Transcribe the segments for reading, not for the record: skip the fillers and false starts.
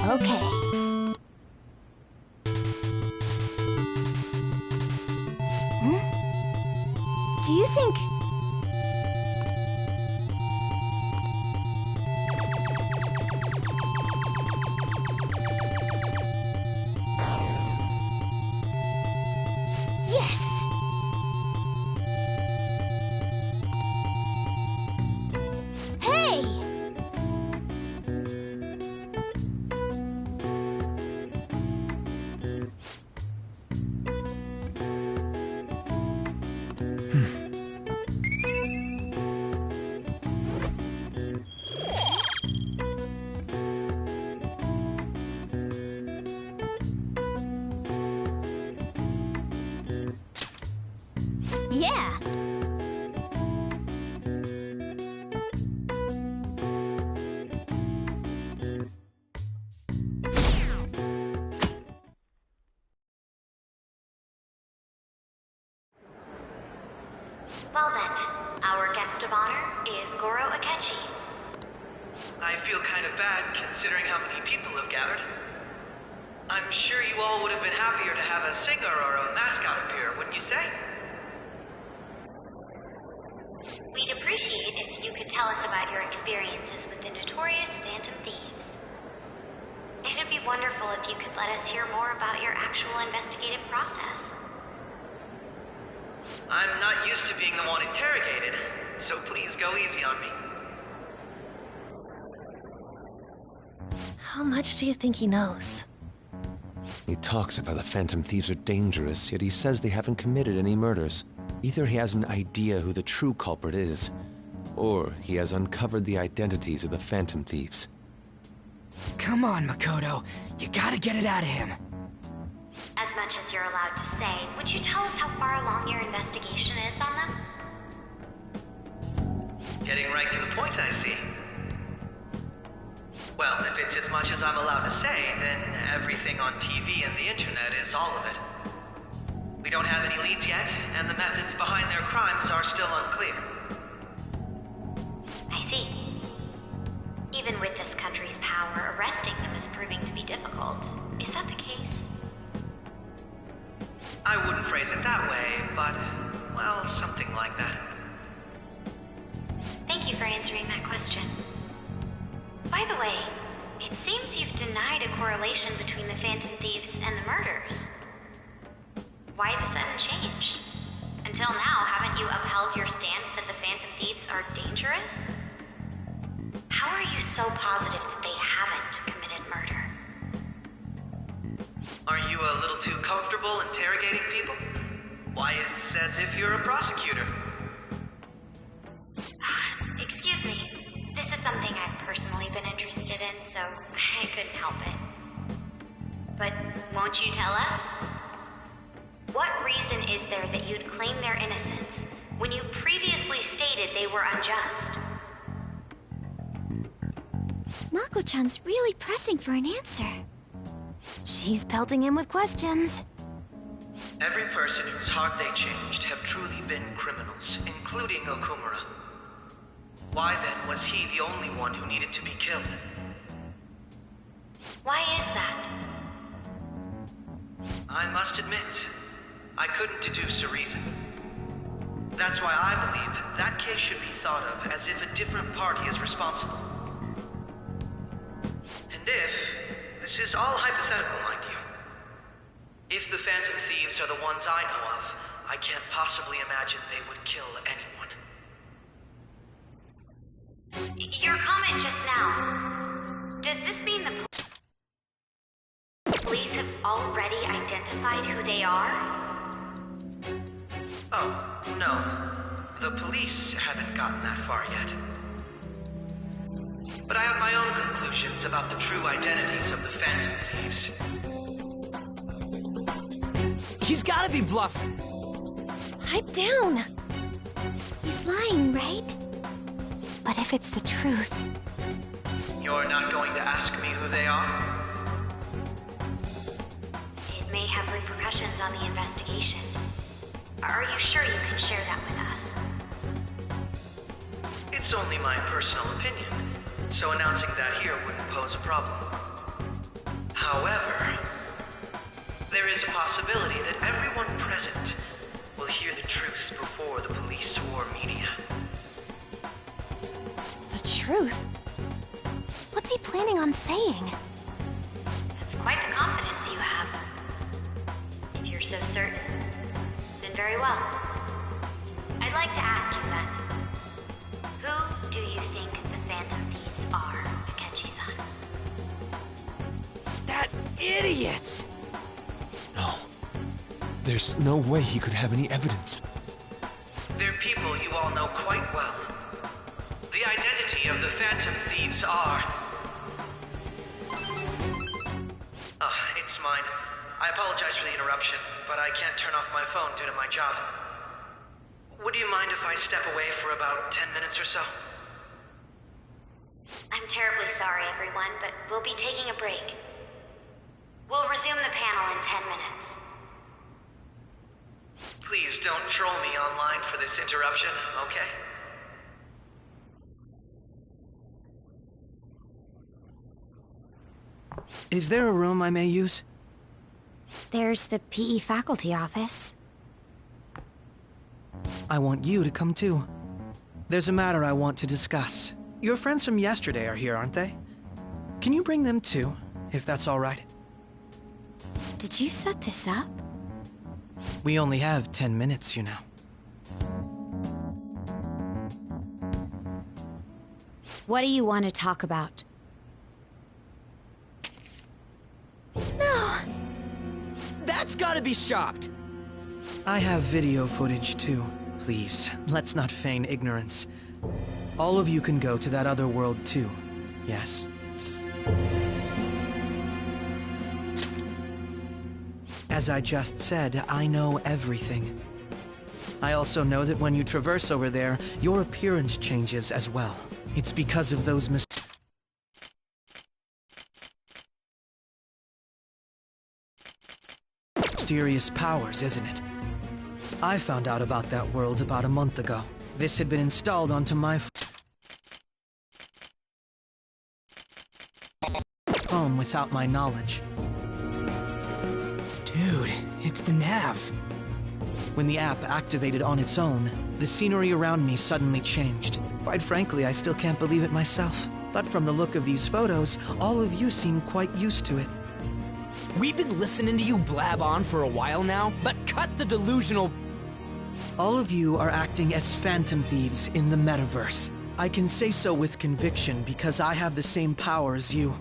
Okay. Do you think... Yes! Hey! Yeah! Well then, our guest of honor is Goro Akechi. I feel kind of bad considering how many people have gathered. I'm sure you all would have been happier to have a singer or a mascot appear, wouldn't you say? We'd appreciate if you could tell us about your experiences with the notorious Phantom Thieves. It'd be wonderful if you could let us hear more about your actual investigative process. I'm not used to being the one interrogated, so please go easy on me. How much do you think he knows? He talks about the Phantom Thieves are dangerous, yet he says they haven't committed any murders. Either he has an idea who the true culprit is, or he has uncovered the identities of the Phantom Thieves. Come on, Makoto. You gotta get it out of him. As much as you're allowed to say, would you tell us how far along your investigation is on them? Getting right to the point, I see. Well, if it's as much as I'm allowed to say, then everything on TV and the internet is all of it. We don't have any leads yet, and the methods behind their crimes are still unclear. I see. Even with this country's power, arresting them is proving to be difficult. Is that the case? I wouldn't phrase it that way, but, well, something like that. Thank you for answering that question. By the way, it seems you've denied a correlation between the Phantom Thieves and the murders. Why the sudden change? Until now, haven't you upheld your stance that the Phantom Thieves are dangerous? How are you so positive that they haven't committed murder? Aren't you a little too comfortable interrogating people? Why, it's as if you're a prosecutor. Excuse me. This is something I've personally been interested in, so I couldn't help it. But won't you tell us? What reason is there that you'd claim their innocence when you previously stated they were unjust? Mako-chan's really pressing for an answer. She's pelting him with questions. Every person whose heart they changed have truly been criminals, including Okumura. Why then was he the only one who needed to be killed? Why is that? I must admit, I couldn't deduce a reason. That's why I believe that case should be thought of as if a different party is responsible. And this is all hypothetical, mind you. If the Phantom Thieves are the ones I know of, I can't possibly imagine they would kill anyone. Your comment just now, does this mean the police have already identified who they are? Oh, no. The police haven't gotten that far yet. But I have my own conclusions about the true identities of the Phantom Thieves. He's gotta be bluffing. Pipe down. He's lying, right? But if it's the truth... You're not going to ask me who they are? It may have repercussions on the investigation. Are you sure you can share that with us? It's only my personal opinion, so announcing that here wouldn't pose a problem. However, there is a possibility that everyone present will hear the truth before the police or media. The truth? What's he planning on saying? That's quite the confidence you have. If you're so certain, then very well. I'd like to ask you then, who do you think the Phantom Thieves are, Akechi-san? That idiot! No. There's no way he could have any evidence. They're people you all know quite well. The identity of the Phantom Thieves are... it's mine. I apologize for the interruption, but I can't turn off my phone due to my job. Would you mind if I step away for about 10 minutes or so? I'm terribly sorry, everyone, but we'll be taking a break. We'll resume the panel in 10 minutes. Please don't troll me online for this interruption, okay? Is there a room I may use? There's the PE faculty office. I want you to come too. There's a matter I want to discuss. Your friends from yesterday are here, aren't they? Can you bring them too, if that's all right? Did you set this up? We only have 10 minutes, you know. What do you want to talk about? No! That's gotta be shopped! I have video footage too. Please, let's not feign ignorance. All of you can go to that other world too, yes? As I just said, I know everything. I also know that when you traverse over there, your appearance changes as well. It's because of those mysterious powers, isn't it? I found out about that world about a month ago. This had been installed onto my phone without my knowledge. Dude, it's the nav. When the app activated on its own, the scenery around me suddenly changed. Quite frankly, I still can't believe it myself. But from the look of these photos, all of you seem quite used to it. We've been listening to you blab on for a while now, but cut the delusional... All of you are acting as Phantom Thieves in the metaverse. I can say so with conviction because I have the same power as you.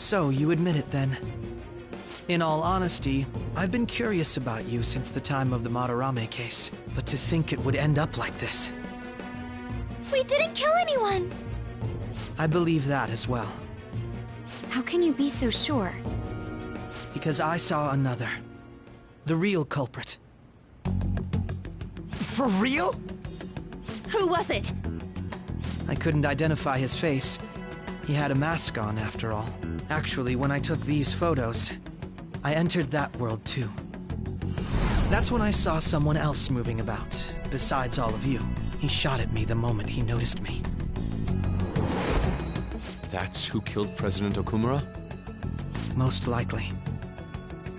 So, you admit it then. In all honesty, I've been curious about you since the time of the Madarame case. But to think it would end up like this. We didn't kill anyone! I believe that as well. How can you be so sure? Because I saw another. The real culprit. For real? Who was it? I couldn't identify his face. He had a mask on, after all. Actually, when I took these photos, I entered that world too. That's when I saw someone else moving about, besides all of you. He shot at me the moment he noticed me. That's who killed President Okumura? Most likely.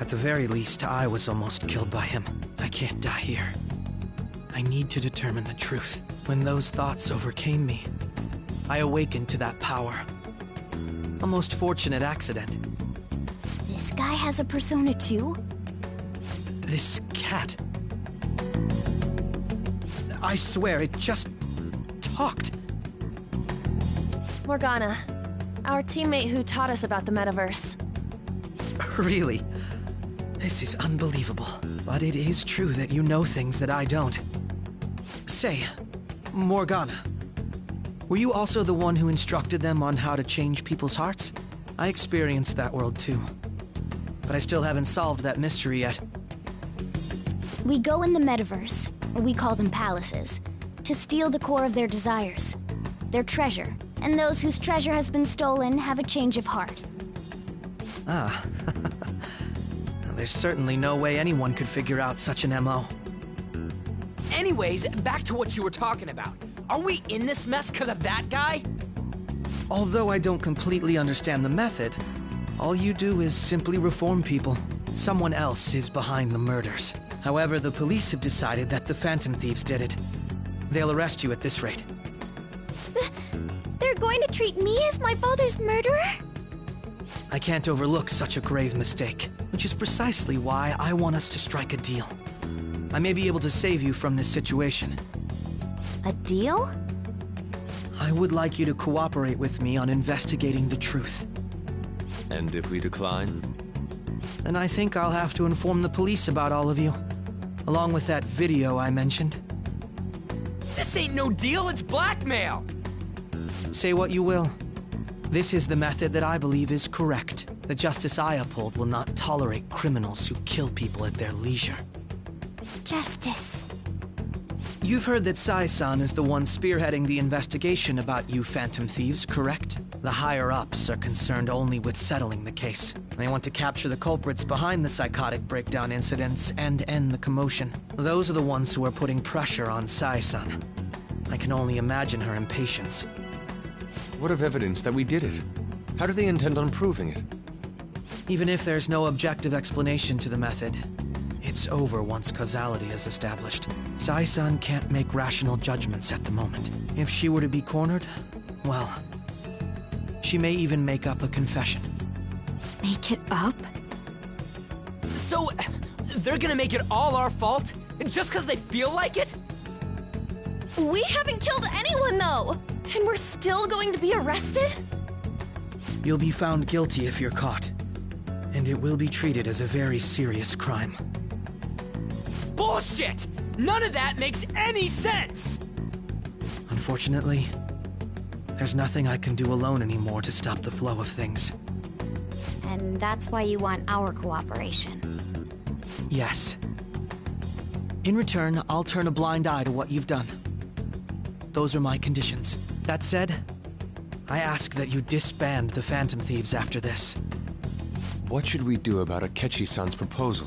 At the very least, I was almost killed by him. I can't die here. I need to determine the truth. When those thoughts overcame me, I awakened to that power. A most fortunate accident. This guy has a persona too? This cat... I swear, it just... talked. Morgana, our teammate who taught us about the metaverse. Really? This is unbelievable. But it is true that you know things that I don't. Say, Morgana, were you also the one who instructed them on how to change people's hearts? I experienced that world too. But I still haven't solved that mystery yet. We go in the metaverse, we call them palaces, to steal the core of their desires, their treasure. And those whose treasure has been stolen have a change of heart. Ah. There's certainly no way anyone could figure out such an MO. Anyways, back to what you were talking about. Are we in this mess because of that guy? Although I don't completely understand the method, all you do is simply reform people. Someone else is behind the murders. However, the police have decided that the Phantom Thieves did it. They'll arrest you at this rate. They're going to treat me as my father's murderer? I can't overlook such a grave mistake, which is precisely why I want us to strike a deal. I may be able to save you from this situation. A deal? I would like you to cooperate with me on investigating the truth. And if we decline? Then I think I'll have to inform the police about all of you, along with that video I mentioned. This ain't no deal, it's blackmail! Say what you will. This is the method that I believe is correct. The justice I uphold will not tolerate criminals who kill people at their leisure. Justice. You've heard that Sai-san is the one spearheading the investigation about you Phantom Thieves, correct? The higher-ups are concerned only with settling the case. They want to capture the culprits behind the psychotic breakdown incidents and end the commotion. Those are the ones who are putting pressure on Sai-san. I can only imagine her impatience. What of evidence that we did it? How do they intend on proving it? Even if there's no objective explanation to the method, it's over once causality is established. Sai-san can't make rational judgments at the moment. If she were to be cornered, well, she may even make up a confession. Make it up? So, they're gonna make it all our fault? Just because they feel like it? We haven't killed anyone, though! And we're still going to be arrested? You'll be found guilty if you're caught. And it will be treated as a very serious crime. Bullshit! None of that makes any sense! Unfortunately, there's nothing I can do alone anymore to stop the flow of things. And that's why you want our cooperation. Yes. In return, I'll turn a blind eye to what you've done. Those are my conditions. That said, I ask that you disband the Phantom Thieves after this. What should we do about Akechi-san's proposal?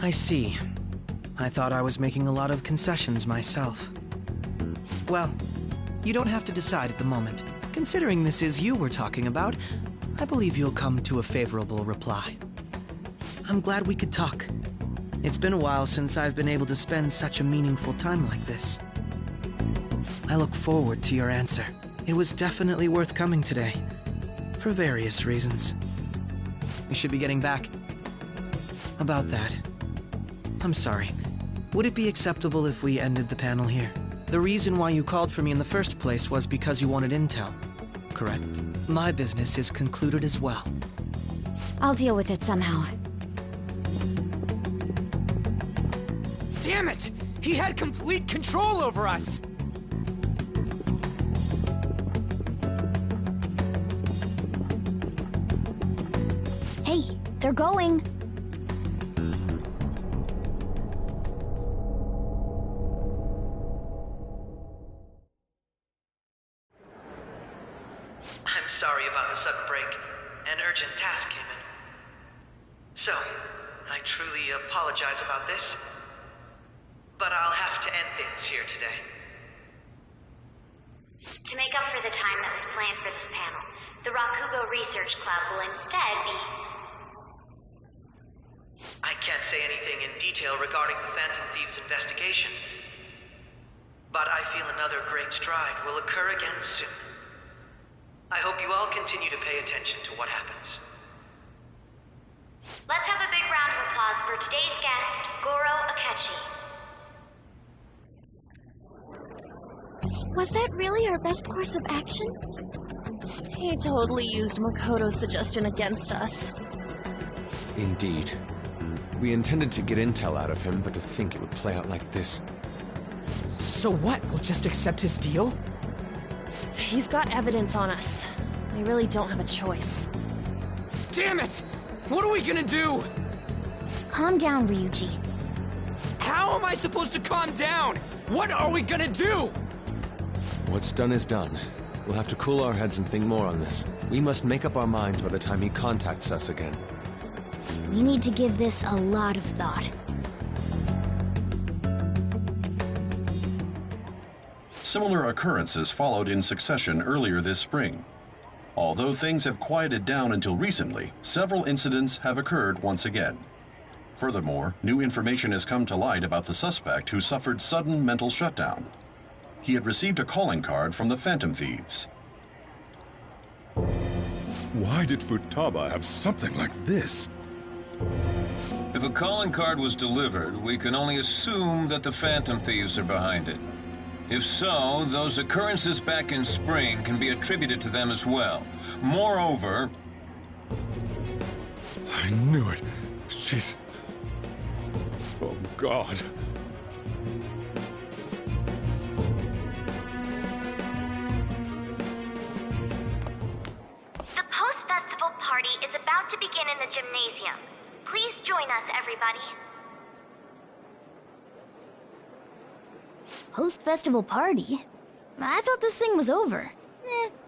I see. I thought I was making a lot of concessions myself. Well, you don't have to decide at the moment. Considering this is you we're talking about, I believe you'll come to a favorable reply. I'm glad we could talk. It's been a while since I've been able to spend such a meaningful time like this. I look forward to your answer. It was definitely worth coming today, for various reasons. We should be getting back. About that, I'm sorry. Would it be acceptable if we ended the panel here? The reason why you called for me in the first place was because you wanted intel, correct? My business is concluded as well. I'll deal with it somehow. Damn it! He had complete control over us! Hey, they're going! I'm sorry about the sudden break. An urgent task came in. So, I truly apologize about this. But I'll have to end things here today. To make up for the time that was planned for this panel, the Rakugo Research Club will instead be... I can't say anything in detail regarding the Phantom Thieves investigation. But I feel another great stride will occur again soon. I hope you all continue to pay attention to what happens. Let's have a big round of applause for today's guest, Goro Akechi. Was that really our best course of action? He totally used Makoto's suggestion against us. Indeed. We intended to get intel out of him, but to think it would play out like this. So what? We'll just accept his deal? He's got evidence on us. We really don't have a choice. Damn it! What are we gonna do? Calm down, Ryuji. How am I supposed to calm down? What are we gonna do? What's done is done. We'll have to cool our heads and think more on this. We must make up our minds by the time he contacts us again. We need to give this a lot of thought. Similar occurrences followed in succession earlier this spring. Although things have quieted down until recently, several incidents have occurred once again. Furthermore, new information has come to light about the suspect who suffered sudden mental shutdown. He had received a calling card from the Phantom Thieves. Why did Futaba have something like this? If a calling card was delivered, we can only assume that the Phantom Thieves are behind it. If so, those occurrences back in spring can be attributed to them as well. Moreover... I knew it. She's... Oh, God. The post-festival party is about to begin in the gymnasium. Please join us, everybody. Post-festival party? I thought this thing was over.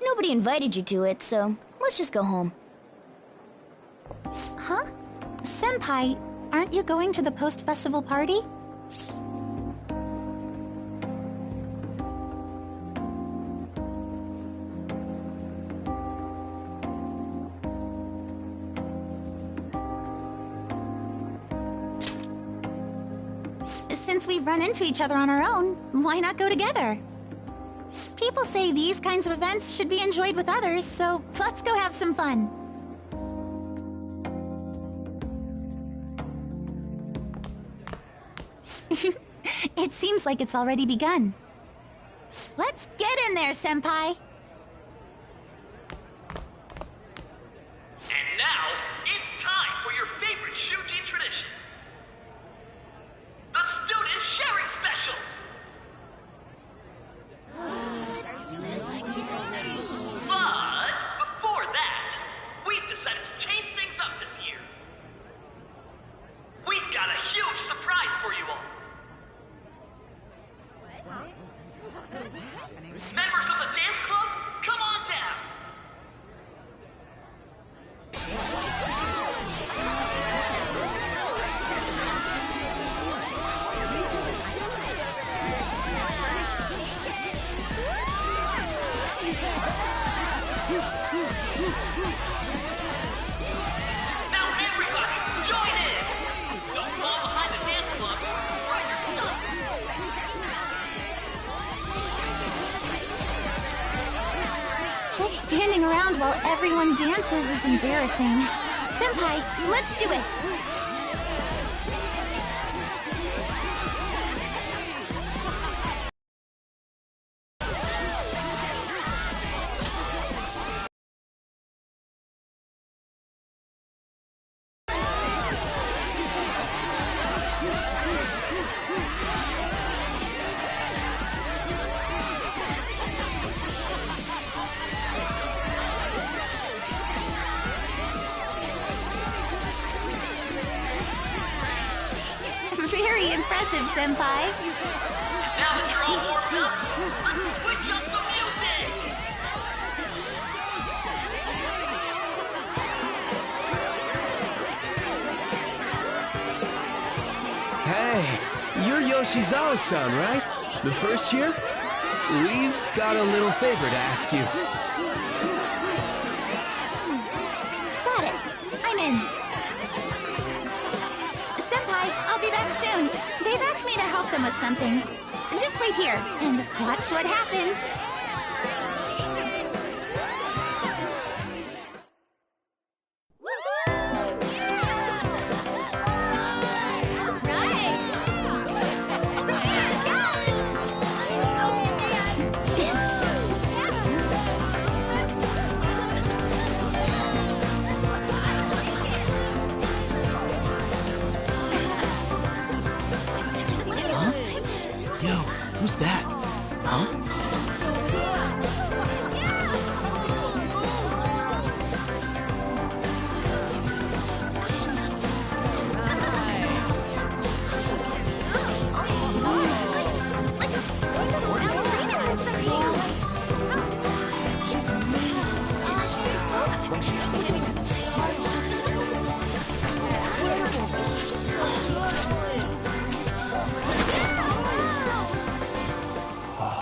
Nobody invited you to it, so let's just go home. Huh? Senpai, aren't you going to the post-festival party? Since we've run into each other on our own, why not go together? People say these kinds of events should be enjoyed with others, so let's go have some fun. It seems like it's already begun. Let's get in there, Senpai! And now, it's time for your favorite Shuji tradition. The Student Sharing Special! But before that, we've decided to change things up this year. We've got a huge surprise for you all. Members of the dance club, come on down. Now everybody, join in! Don't fall behind the dance club, find your stuff! Just standing around while everyone dances is embarrassing. Senpai, let's do it! Very impressive, Senpai. Now that you're all warmed up, let's switch up the music! Hey, you're Yoshizawa-san, right? The first year? We've got a little favor to ask you. Got it. I'm in. Senpai, I'll be back soon. They've asked me to help them with something. Just wait here and watch what happens.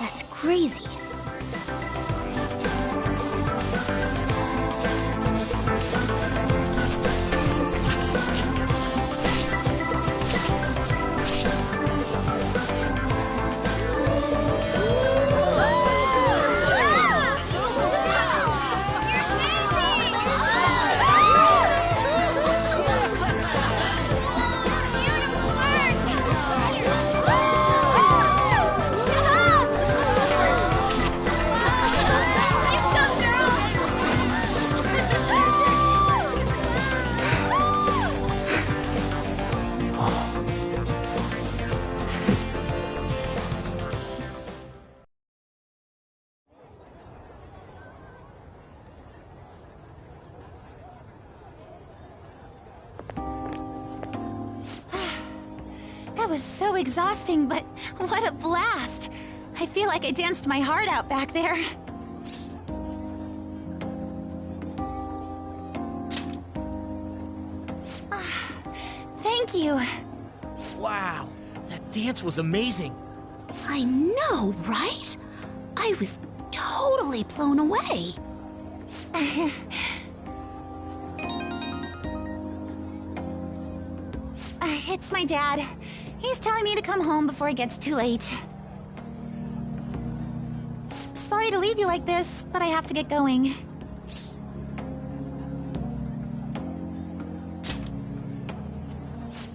That's crazy. That was so exhausting, but what a blast! I feel like I danced my heart out back there. Thank you. Wow, that dance was amazing. I know, right? I was totally blown away. It's my dad. He's telling me to come home before it gets too late. Sorry to leave you like this, but I have to get going.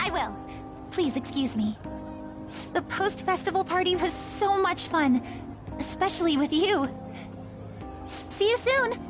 I will. Please excuse me. The post-festival party was so much fun, especially with you. See you soon!